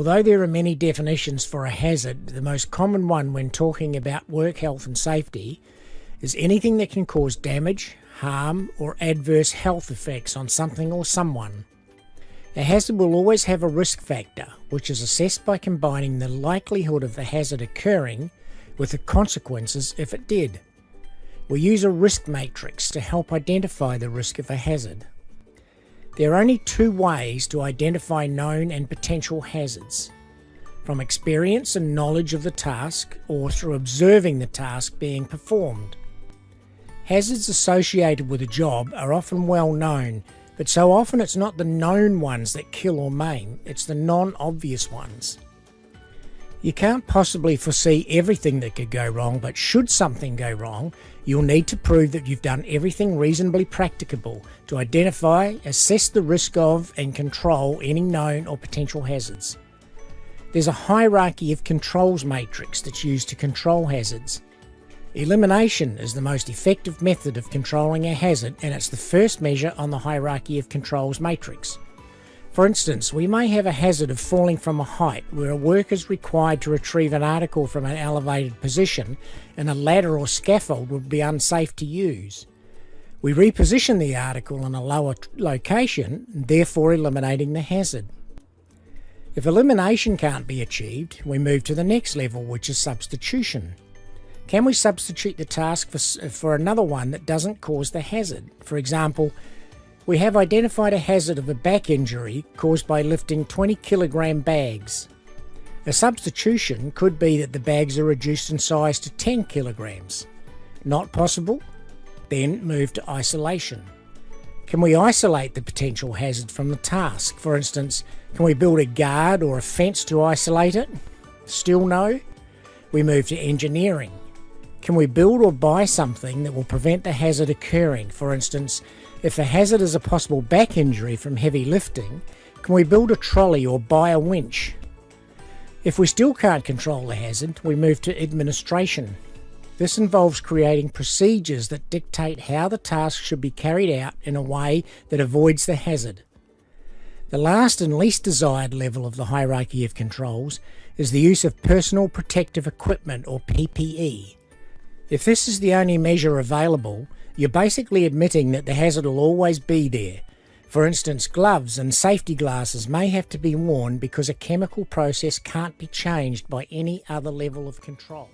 Although there are many definitions for a hazard, the most common one when talking about work health and safety is anything that can cause damage, harm, or adverse health effects on something or someone. A hazard will always have a risk factor, which is assessed by combining the likelihood of the hazard occurring with the consequences if it did. We use a risk matrix to help identify the risk of a hazard. There are only two ways to identify known and potential hazards: from experience and knowledge of the task, or through observing the task being performed. Hazards associated with a job are often well known, but so often it's not the known ones that kill or maim, it's the non-obvious ones. You can't possibly foresee everything that could go wrong, but should something go wrong, you'll need to prove that you've done everything reasonably practicable to identify, assess the risk of, and control any known or potential hazards. There's a hierarchy of controls matrix that's used to control hazards. Elimination is the most effective method of controlling a hazard, and it's the first measure on the hierarchy of controls matrix. For instance, we may have a hazard of falling from a height where a worker is required to retrieve an article from an elevated position and a ladder or scaffold would be unsafe to use. We reposition the article in a lower location, therefore eliminating the hazard. If elimination can't be achieved, we move to the next level, which is substitution. Can we substitute the task for another one that doesn't cause the hazard? For example, we have identified a hazard of a back injury caused by lifting 20-kilogram bags. A substitution could be that the bags are reduced in size to 10 kilograms. Not possible? Then move to isolation. Can we isolate the potential hazard from the task? For instance, can we build a guard or a fence to isolate it? Still no? We move to engineering. Can we build or buy something that will prevent the hazard occurring? For instance, if the hazard is a possible back injury from heavy lifting, can we build a trolley or buy a winch? If we still can't control the hazard, we move to administration. This involves creating procedures that dictate how the task should be carried out in a way that avoids the hazard. The last and least desired level of the hierarchy of controls is the use of personal protective equipment, or PPE. If this is the only measure available, you're basically admitting that the hazard will always be there. For instance, gloves and safety glasses may have to be worn because a chemical process can't be changed by any other level of control.